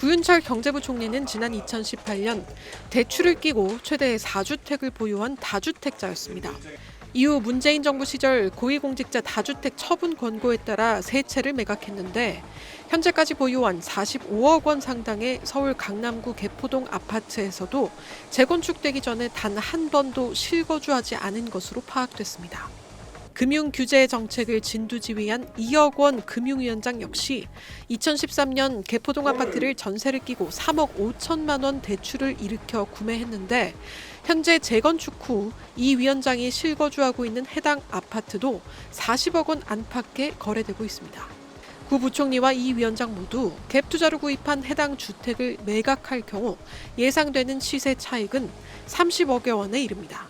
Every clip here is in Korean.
구윤철 경제부총리는 지난 2018년 대출을 끼고 최대 4주택을 보유한 다주택자였습니다. 이후 문재인 정부 시절 고위공직자 다주택 처분 권고에 따라 세 채를 매각했는데 현재까지 보유한 45억 원 상당의 서울 강남구 개포동 아파트에서도 재건축되기 전에 단 한 번도 실거주하지 않은 것으로 파악됐습니다. 금융규제 정책을 진두지휘한 2억 원 금융위원장 역시 2013년 개포동 아파트를 전세를 끼고 3억 5천만 원 대출을 일으켜 구매했는데 현재 재건축 후 이 위원장이 실거주하고 있는 해당 아파트도 40억 원 안팎에 거래되고 있습니다. 구 부총리와 이 위원장 모두 갭 투자로 구입한 해당 주택을 매각할 경우 예상되는 시세 차익은 30억여 원에 이릅니다.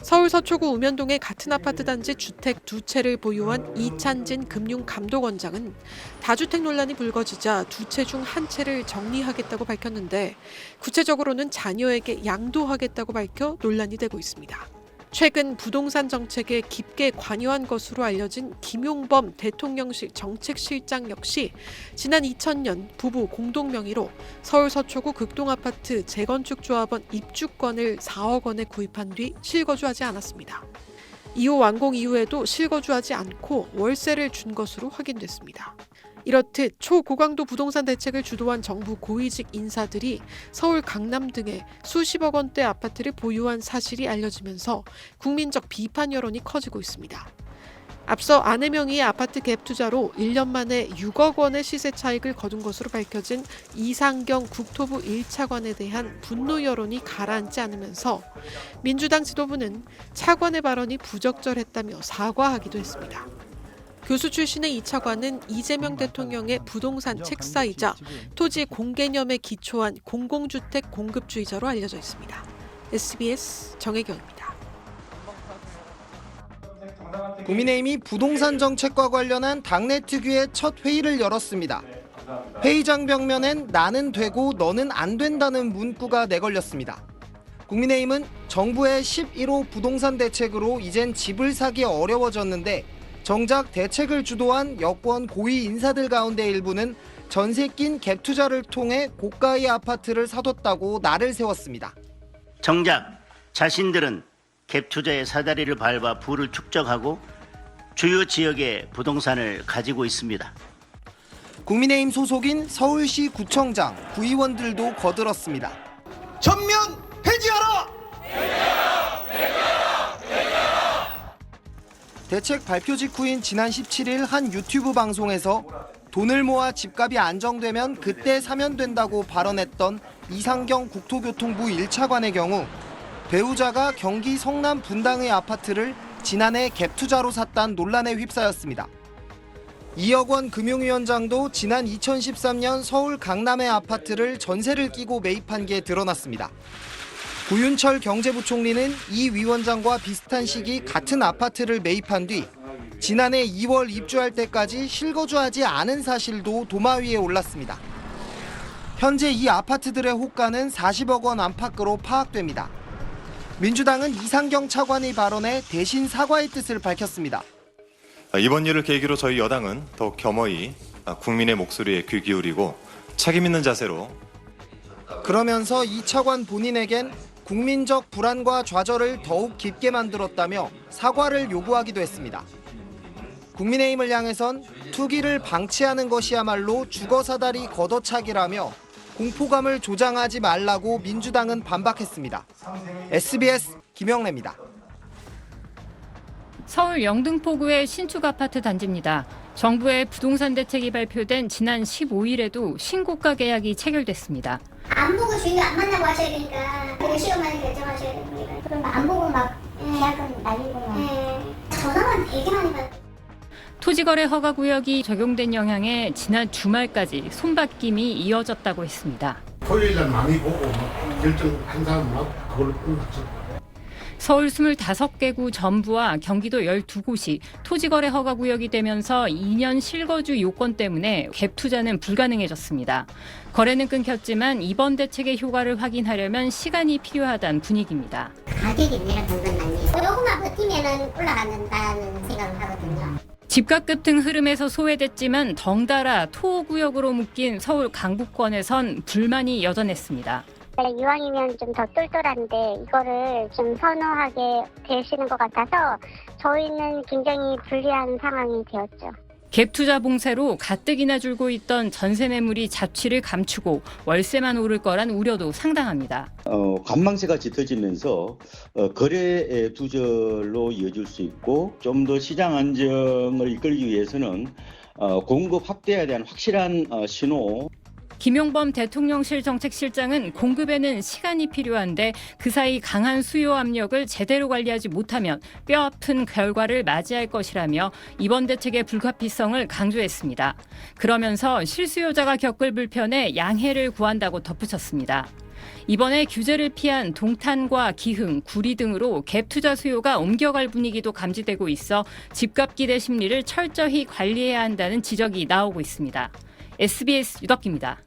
서울 서초구 우면동의 같은 아파트 단지 주택 2채를 보유한 이찬진 금융감독원장은 다주택 논란이 불거지자 2채 중 1채를 정리하겠다고 밝혔는데 구체적으로는 자녀에게 양도하겠다고 밝혀 논란이 되고 있습니다. 최근 부동산 정책에 깊게 관여한 것으로 알려진 김용범 대통령실 정책실장 역시 지난 2000년 부부 공동 명의로 서울 서초구 극동아파트 재건축조합원 입주권을 4억 원에 구입한 뒤 실거주하지 않았습니다. 이후 완공 이후에도 실거주하지 않고 월세를 준 것으로 확인됐습니다. 이렇듯 초고강도 부동산 대책을 주도한 정부 고위직 인사들이 서울 강남 등의 수십억 원대 아파트를 보유한 사실이 알려지면서 국민적 비판 여론이 커지고 있습니다. 앞서 아내 명의의 아파트 갭 투자로 1년 만에 6억 원의 시세 차익을 거둔 것으로 밝혀진 이상경 국토부 1차관에 대한 분노 여론이 가라앉지 않으면서 민주당 지도부는 차관의 발언이 부적절했다며 사과하기도 했습니다. 교수 출신의 이 차관은 이재명 대통령의 부동산 책사이자 토지 공개념에 기초한 공공주택 공급주의자로 알려져 있습니다. SBS 정혜경입니다. 국민의힘이 부동산 정책과 관련한 당내 특유의 첫 회의를 열었습니다. 회의장 벽면엔 나는 되고 너는 안 된다는 문구가 내걸렸습니다. 국민의힘은 정부의 11호 부동산 대책으로 이젠 집을 사기 어려워졌는데 정작 대책을 주도한 여권 고위 인사들 가운데 일부는 전세 낀 갭 투자를 통해 고가의 아파트를 사뒀다고 날을 세웠습니다. 정작 자신들은 갭 투자의 사다리를 밟아 부를 축적하고 주요 지역의 부동산을 가지고 있습니다. 국민의힘 소속인 서울시 구청장, 구의원들도 거들었습니다. 전면 폐지하라! 대책 발표 직후인 지난 17일 한 유튜브 방송에서 돈을 모아 집값이 안정되면 그때 사면 된다고 발언했던 이상경 국토교통부 1차관의 경우 배우자가 경기 성남 분당의 아파트를 지난해 갭 투자로 샀다는 논란에 휩싸였습니다. 2억 원 금융위원장도 지난 2013년 서울 강남의 아파트를 전세를 끼고 매입한 게 드러났습니다. 구윤철 경제부총리는 이 위원장과 비슷한 시기 같은 아파트를 매입한 뒤 지난해 2월 입주할 때까지 실거주하지 않은 사실도 도마 위에 올랐습니다. 현재 이 아파트들의 호가는 40억 원 안팎으로 파악됩니다. 민주당은 이상경 차관의 발언에 대신 사과의 뜻을 밝혔습니다. 이번 일을 계기로 저희 여당은 더욱 겸허히 국민의 목소리에 귀 기울이고 책임 있는 자세로 그러면서 이 차관 본인에겐 국민적 불안과 좌절을 더욱 깊게 만들었다며 사과를 요구하기도 했습니다. 국민의힘을 향해선 투기를 방치하는 것이야말로 주거사다리 걷어차기라며 공포감을 조장하지 말라고 민주당은 반박했습니다. SBS 김영래입니다. 서울 영등포구의 신축 아파트 단지입니다. 정부의 부동산 대책이 발표된 지난 15일에도 신고가 계약이 체결됐습니다. 안 보고 주인 안 만나고 하셔야 되니까 되게 시간만에 결정하셔야 됩니다. 그럼 안 보고 막 계약은 날리고 막 전화만 되게 많이 받아요. 토지거래 허가구역이 적용된 영향에 지난 주말까지 손바뀜이 이어졌다고 했습니다. 토요일날 많이 보고 결정한 사람 막 그걸로 끝났죠. 서울 25개구 전부와 경기도 12곳이 토지거래 허가구역이 되면서 2년 실거주 요건 때문에 갭 투자는 불가능해졌습니다. 거래는 끊겼지만 이번 대책의 효과를 확인하려면 시간이 필요하다는 분위기입니다. 가격이 내려간 건 아니에요. 요것만 버티면 올라간다는 생각을 하거든요. 집값 급등 흐름에서 소외됐지만 덩달아 토호구역으로 묶인 서울 강북권에선 불만이 여전했습니다. 이왕이면 좀 더 똘똘한데 이거를 좀 선호하게 되시는 것 같아서 저희는 굉장히 불리한 상황이 되었죠. 갭 투자 봉쇄로 가뜩이나 줄고 있던 전세 매물이 자취를 감추고 월세만 오를 거란 우려도 상당합니다. 관망세가 짙어지면서 거래 두절로 이어질 수 있고 좀 더 시장 안정을 이끌기 위해서는 공급 확대에 대한 확실한 신호. 김용범 대통령실 정책실장은 공급에는 시간이 필요한데 그 사이 강한 수요 압력을 제대로 관리하지 못하면 뼈아픈 결과를 맞이할 것이라며 이번 대책의 불가피성을 강조했습니다. 그러면서 실수요자가 겪을 불편에 양해를 구한다고 덧붙였습니다. 이번에 규제를 피한 동탄과 기흥, 구리 등으로 갭 투자 수요가 옮겨갈 분위기도 감지되고 있어 집값 기대 심리를 철저히 관리해야 한다는 지적이 나오고 있습니다. SBS 유덕기입니다.